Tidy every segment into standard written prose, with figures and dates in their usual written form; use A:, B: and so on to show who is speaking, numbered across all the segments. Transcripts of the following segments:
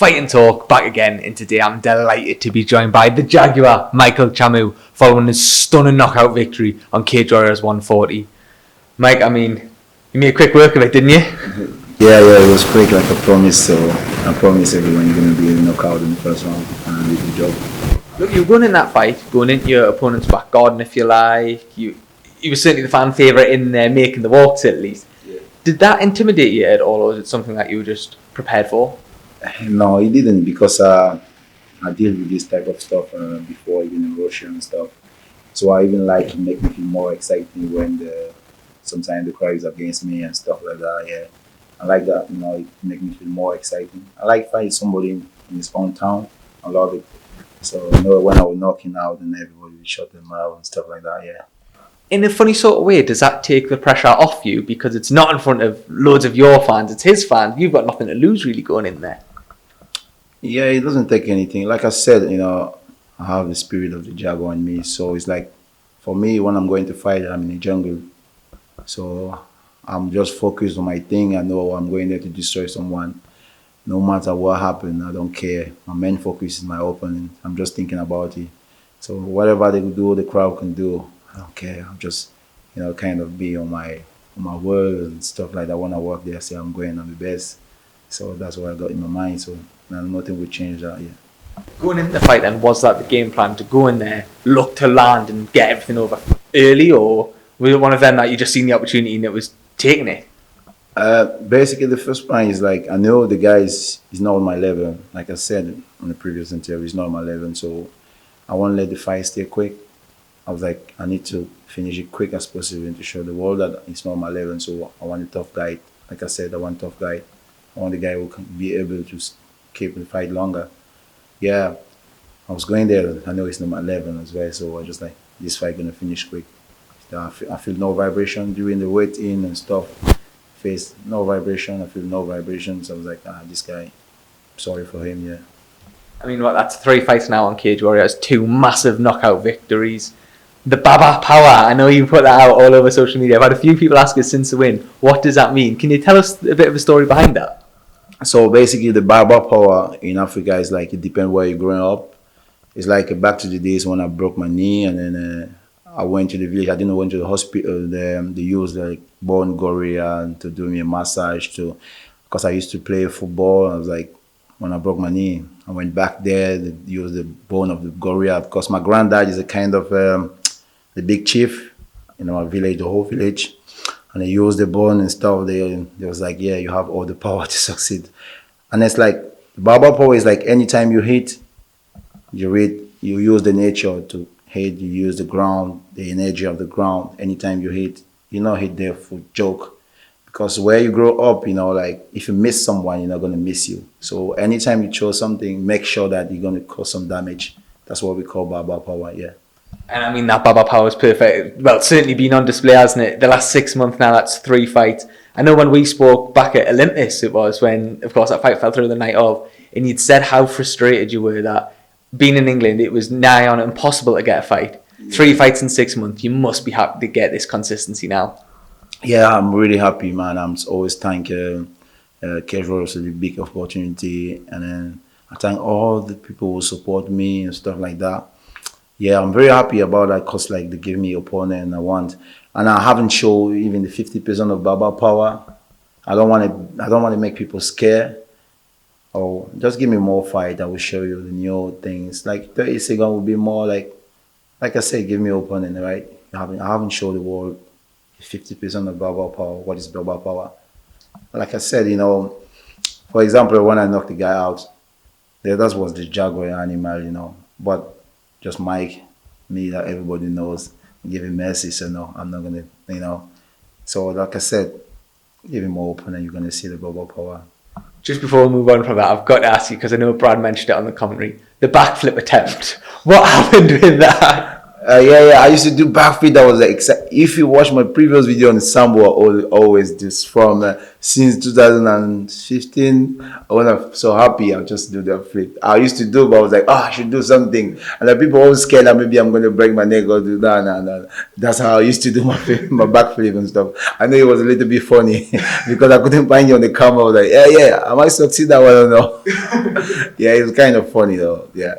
A: Fight and Talk back again, and today I'm delighted to be joined by the Jaguar, Michael Tchamou, following his stunning knockout victory on Cage Warriors 140. Mike, I mean, you made a quick work of it, didn't you?
B: Yeah, it was quick like I promised, so I promised everyone you're going to be a knockout in the first round, and I did the job.
A: Look, you won in that fight, going into your opponent's back garden, if you like. You were certainly the fan favourite in making the walks, at least.
B: Yeah.
A: Did that intimidate you at all, or was it something that you were just prepared for?
B: No, it didn't, because I deal with this type of stuff before, even in Russia and stuff. So I even like to make me feel more exciting when sometimes the crowd is against me and stuff like that. Yeah, I like that. It make me feel more exciting. I like fighting somebody in his own town. I love it. So when I was knocking out and everybody would shut them out and stuff like that. Yeah.
A: In a funny sort of way, does that take the pressure off you, because it's not in front of loads of your fans, it's his fans? You've got nothing to lose really going in there.
B: Yeah, it doesn't take anything. Like I said, I have the spirit of the Jaguar in me. So it's like, for me, when I'm going to fight, I'm in the jungle. So I'm just focused on my thing. I know I'm going there to destroy someone. No matter what happens, I don't care. My main focus is my opponent. I'm just thinking about it. So whatever they do, the crowd can do. I don't care. I'm just, kind of be on my word and stuff like that. When I walk there, I say I'm going on the best. So that's what I got in my mind. So nothing will change that. Yeah.
A: Going into the fight then, was that the game plan, to go in there, look to land and get everything over early, or was it one of them that you just seen the opportunity and it was taking it?
B: Basically, the first plan is like, I know the guy is not on my level. Like I said on the previous interview, he's not on my level. So I want to let the fight stay quick. I was like, I need to finish it quick as possible and to show the world that it's not on my level. So I want a tough guy. Like I said, I want a tough guy. I want the guy who can be able to keep the fight longer. Yeah, I was going there. I know it's not my level as well. So I just like, this fight going to finish quick. I feel no vibration during the weight in and stuff. Face no vibration. I feel no vibrations. I was like, this guy, sorry for him. Yeah.
A: I mean, that's 3 fights now on Cage Warriors, 2 massive knockout victories. The Babaah power, I know you put that out all over social media. I've had a few people ask us since the win, what does that mean? Can you tell us a bit of a story behind that?
B: So basically, the Babaah power in Africa is like, it depends where you're growing up. It's like back to the days when I broke my knee, and then I went to the village. I didn't went to the hospital. They used like bone gorilla to do me a massage too, because I used to play football. I was like, when I broke my knee, I went back there. They used the bone of the gorilla, because my granddad is a kind of the big chief in our village, the whole village. And they used the bone and stuff. They was like, yeah, you have all the power to succeed. And it's like, the Babaah power is like, anytime you hit, you use the nature to hit, you use the ground, the energy of the ground. Anytime you hit, you're not hit there for joke. Because where you grow up, like, if you miss someone, you're not going to miss you. So anytime you chose something, make sure that you're going to cause some damage. That's what we call Babaah power, yeah.
A: And I mean, that Babaah power is perfect. Well, it's certainly been on display, hasn't it? The last 6 months now, that's 3 fights. I know when we spoke back at Olympus, it was when, of course, that fight fell through the night of, and you'd said how frustrated you were that being in England, it was nigh on impossible to get a fight. 3 fights in 6 months, you must be happy to get this consistency now.
B: Yeah, I'm really happy, man. I'm always thank Cage Warriors for the big opportunity, and then I thank all the people who support me and stuff like that. Yeah, I'm very happy about that, because like they give me opponent I want, and I haven't shown even the 50% of Babaah power. I don't want to make people scared. Or just give me more fight. I will show you the new things. Like 30 seconds will be more like I said, give me opponent, right? I haven't showed the world 50% of Babaah power. What is Babaah power? Like I said, for example, when I knocked the guy out, that was the Jaguar animal, but just Mike, me, that everybody knows, give him mercy. So no, I'm not gonna, So like I said, give him more opponent. You're gonna see the Babaah power.
A: Just before we move on from that, I've got to ask you, because I know Brad mentioned it on the commentary, the backflip attempt. What happened with that?
B: Yeah. I used to do backflip. That was like, if you watch my previous video on Sambo, always this from since 2015. When I'm so happy, I'll just do that flip. I used to do, but I was like, I should do something. And then people always scared that maybe I'm going to break my neck or do that. And that's how I used to do my my backflip and stuff. I know it was a little bit funny because I couldn't find you on the camera. I was like, yeah, I might succeed that one. I don't know. Yeah, it was kind of funny though. Yeah.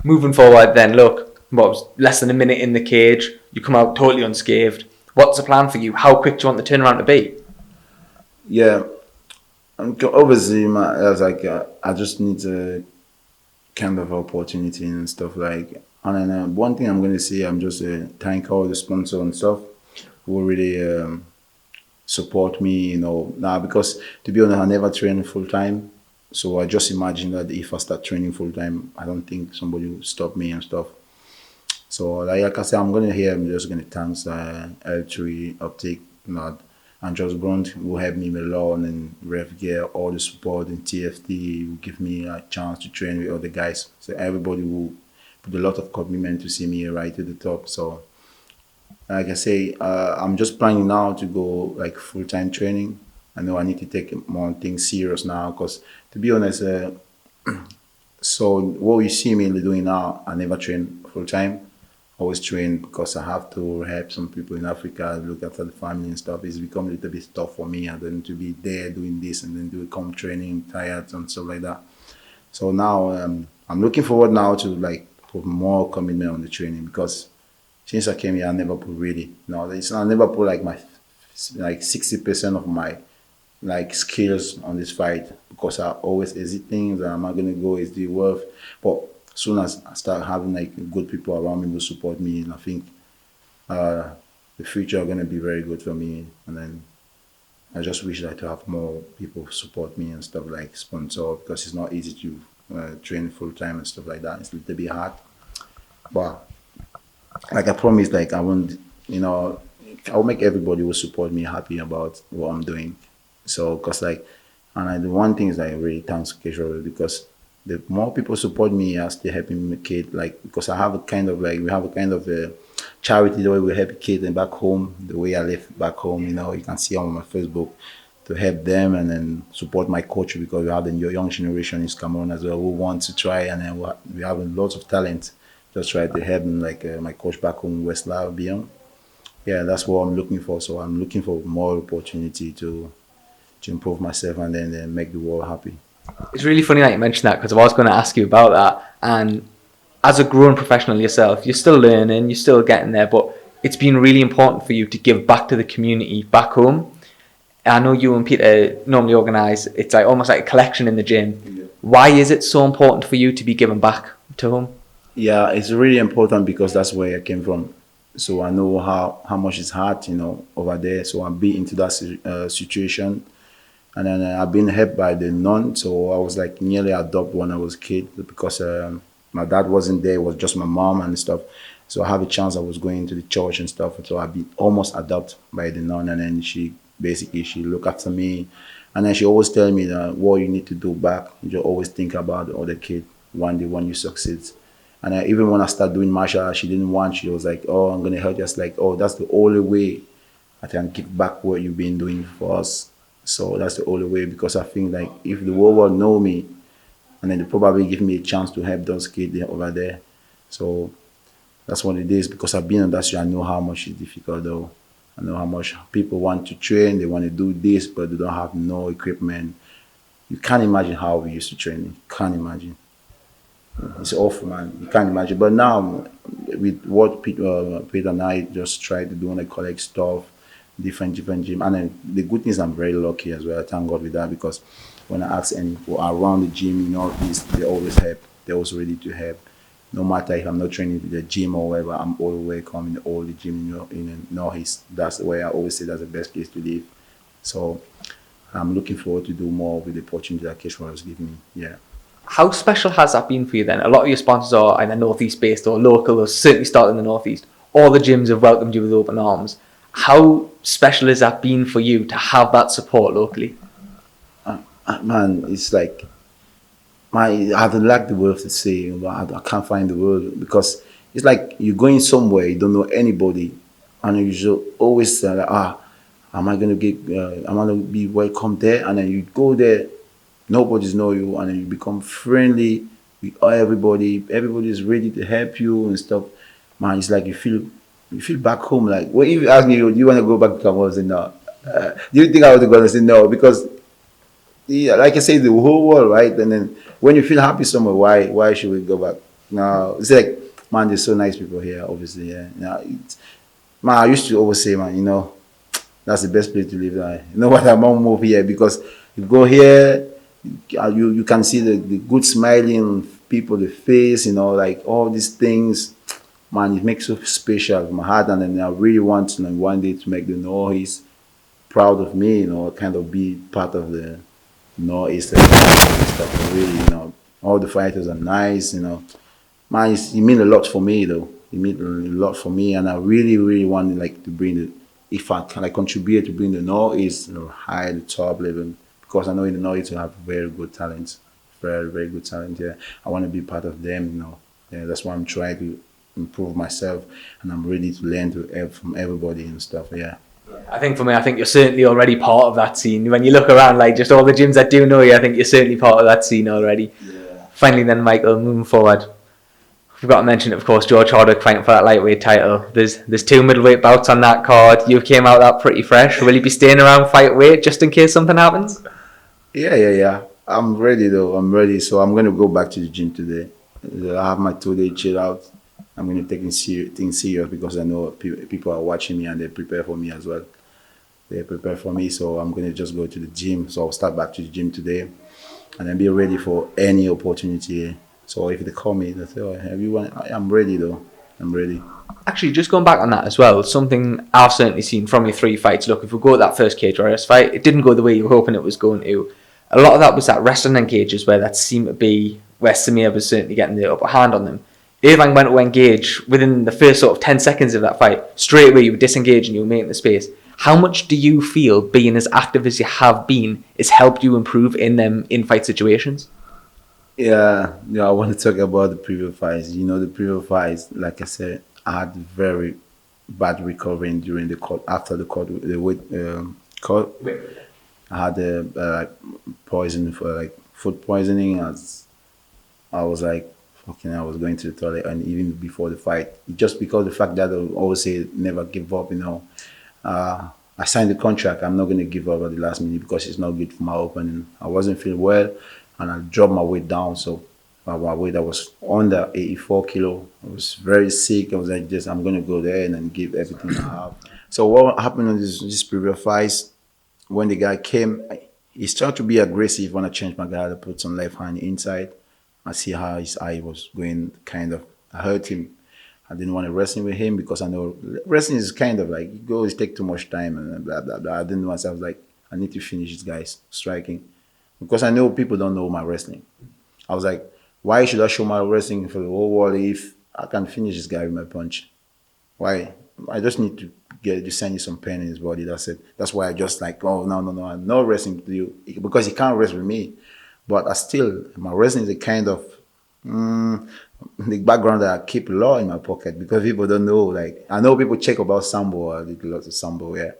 A: Moving forward then, look, what was less than a minute in the cage, you come out totally unscathed. What's the plan for you? How quick do you want the turnaround to be?
B: Yeah, obviously, I was like, I just need to kind of opportunity and stuff like. And then one thing I'm going to say, I'm just thank all the sponsors and stuff who really support me, now because to be honest, I never trained full time. So I just imagine that if I start training full time, I don't think somebody will stop me and stuff. So like I said, I'm just going to thank L3 Uptake, and Just Grunt who helped me a lot, and Ref Gear, all the support, and TFT will give me a chance to train with other guys. So everybody will put a lot of commitment to see me right to the top. So like I say, I'm just planning now to go like full-time training. I know I need to take more things serious now because to be honest, so what you see me doing now, I never train full-time. Always train because I have to help some people in Africa, look after the family and stuff. It's become a little bit tough for me, and then to be there doing this and then do come training, tired and stuff like that. So now I'm looking forward now to like put more commitment on the training because since I came here, I never put really. I never put like my 60% of my like skills on this fight because I always hesitate things. Am I gonna go? Is the worth? But as soon as I start having like good people around me who support me, and I think the future are gonna be very good for me. And then I just wish that to have more people support me and stuff like sponsor because it's not easy to train full time and stuff like that. It's a little bit hard, but like I promised, like I won't, I'll make everybody who support me happy about what I'm doing. So, cause like, and the one thing is I really thanks Casual because the more people support me, are still helping me kid. Like because we have a kind of a charity the way we help kids and back home, the way I live back home. You can see on my Facebook to help them and then support my coach because we have the young generation in Cameroon as well who want to try, and then we have lots of talent. Just try to help them like my coach back home, West Beyond. Yeah, that's what I'm looking for. So I'm looking for more opportunity to improve myself and then make the world happy.
A: It's really funny that you mentioned that because I was going to ask you about that. And as a grown professional yourself, you're still learning, you're still getting there, but it's been really important for you to give back to the community back home. I know you and Peter normally organise, it's like almost like a collection in the gym. Yeah. Why is it so important for you to be giving back to home?
B: Yeah, it's really important because that's where I came from. So I know how much it's hard, over there. So I've been into that situation. And then I've been helped by the nun. So I was like nearly adopted when I was a kid because my dad wasn't there. It was just my mom and stuff. So I have a chance. I was going to the church and stuff. So I've been almost adopted by the nun. And then she looked after me. And then she always tell me that what you need to do back, you always think about the other kid one day when you succeed. And even when I started doing martial arts, she didn't want. She was like, "Oh, I'm going to help you." Just like, "Oh, that's the only way I can give back what you've been doing for us." So that's the only way because I think like if the world know me, and then they probably give me a chance to help those kids over there. So that's what it is because I've been on that show. I know how much it's difficult though. I know how much people want to train, they want to do this, but they don't have no equipment. You can't imagine how we used to train. You can't imagine. It's awful, man. You can't imagine. But now, with what Peter and I just try to do, when I collect stuff, different gym, and then the good thing is I'm very lucky as well. I thank God with that because when I ask any people around the gym, they always help. They're always ready to help. No matter if I'm not training with the gym or whatever, I'm always welcome in all the gym in the Northeast. That's the way I always say that's the best place to live. So I'm looking forward to do more with the opportunity that Casual has given me. Yeah.
A: How special has that been for you then? A lot of your sponsors are either Northeast based or local, or certainly started in the Northeast. All the gyms have welcomed you with open arms. How special has that been for you to have that support locally?
B: Man, it's like, I don't like the words to say, but I can't find the word because it's like you're going somewhere, you don't know anybody, and you should always say, like, am I gonna get, am I gonna be welcome there? And then you go there, nobody's know you, and then you become friendly with everybody. Everybody's ready to help you and stuff. Man, it's like you feel back home. Like, well, if you ask me, do you want to go back to Cameroon? I say no. Do you think I was gonna say no? Because yeah, like I say, the whole world, right? And then when you feel happy somewhere, why should we go back? No, it's like, man, there's so nice people here, obviously. Yeah, man, I used to always say, man, that's the best place to live. You know what? I'm gonna move here because you go here, you can see the good smiling people, the face, like all these things. Man, it makes so special in my heart, and then I really want, one day to make the noise proud of me, kind of be part of the Northeast and stuff. Really, all the fighters are nice, Man, it means a lot for me, though. It means a lot for me, and I really, really want like to bring if I can, contribute to bring the Northeast, high the top level, because I know in the Northeast you have very good talents, very, very good talent. Yeah, I want to be part of them. Yeah, that's why I'm trying to improve myself, and I'm ready to learn from everybody and stuff. Yeah.
A: I think for me, I think you're certainly already part of that scene. When you look around, like just all the gyms that do know you, I think you're certainly part of that scene already.
B: Yeah.
A: Finally then, Michael, moving forward, we've got to mention, of course, George Hardwick fighting for that lightweight title. There's 2 middleweight bouts on that card. You came out that pretty fresh. Will you be staying around fight weight just in case something happens?
B: Yeah. I'm ready though. I'm ready. So I'm gonna go back to the gym today. I have my 2-day chill out. I'm going to take things serious because I know people are watching me and they prepare for me as well. They prepare for me, so I'm going to just go to the gym. So I'll start back to the gym today and then be ready for any opportunity. So if they call me, they say, oh, everyone, I'm ready though. I'm ready.
A: Actually, just going back on that as well, something I've certainly seen from your 3 fights. Look, if we go to that first Cage Warriors fight, it didn't go the way you were hoping it was going to. A lot of that was that wrestling in cages where that seemed to be where Samir was certainly getting the upper hand on them. Irvine went to engage within the first sort of 10 seconds of that fight. Straight away, you were disengaging, you were making the space. How much do you feel being as active as you have been has helped you improve in them in-fight situations?
B: Yeah, I want to talk about the previous fights. The previous fights, like I said, I had very bad recovery during after the weight cut. I had poison for food poisoning. I was like, fucking, I was going to the toilet, and even before the fight, just because the fact that I always say never give up. I signed the contract. I'm not going to give up at the last minute because it's not good for my opening. I wasn't feeling well, and I dropped my weight down. So my weight, I was under 84 kilo. I was very sick. I was like, I'm going to go there and then give everything I have. So what happened on this previous fights? When the guy came, he started to be aggressive when I changed my guard. I put some left hand inside. I see how his eye was going, kind of, I hurt him. I didn't want to wrestle with him because I know wrestling is kind of like, you always take too much time and blah, blah, blah. I didn't want to, I was like, I need to finish this guy's striking. Because I know people don't know my wrestling. I was like, why should I show my wrestling for the whole world if I can finish this guy with my punch? Why? I just need to send you some pain in his body. That's it. That's why I just like, oh, no, I'm not wrestling to you. Because he can't wrestle with me. But my wrestling is a kind of the background that I keep a lot in my pocket because people don't know. Like, I know people check about sambo, I did lots of sambo, yeah,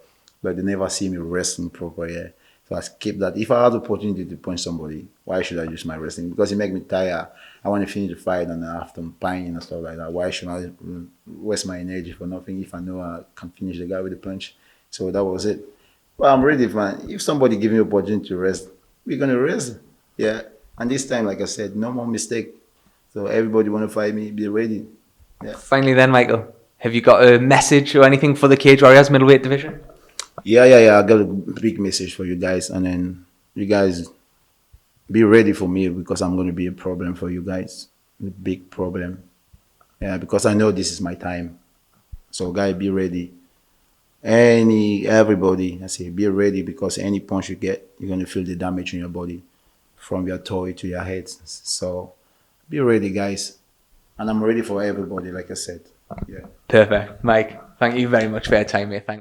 B: but they never see me wrestling proper, yeah. So I keep that. If I have the opportunity to punch somebody, why should I use my wrestling? Because it makes me tired. I want to finish the fight and after I'm pining and stuff like that. Why should I waste my energy for nothing if I know I can finish the guy with a punch? So that was it. Well, I'm ready, man. If somebody give me an opportunity to rest, we're going to rest. Yeah, and this time, like I said, no more mistake. So everybody want to fight me, be ready. Yeah.
A: Finally then, Michael, have you got a message or anything for the Cage Warriors middleweight division?
B: Yeah. I got a big message for you guys. And then you guys be ready for me because I'm going to be a problem for you guys. A big problem. Yeah, because I know this is my time. So guys, be ready. Everybody, I say, be ready because any punch you get, you're going to feel the damage in your body. From your toe to your head. So be ready, guys. And I'm ready for everybody, like I said. Yeah.
A: Perfect. Mike, thank you very much for your time, mate. Thank you.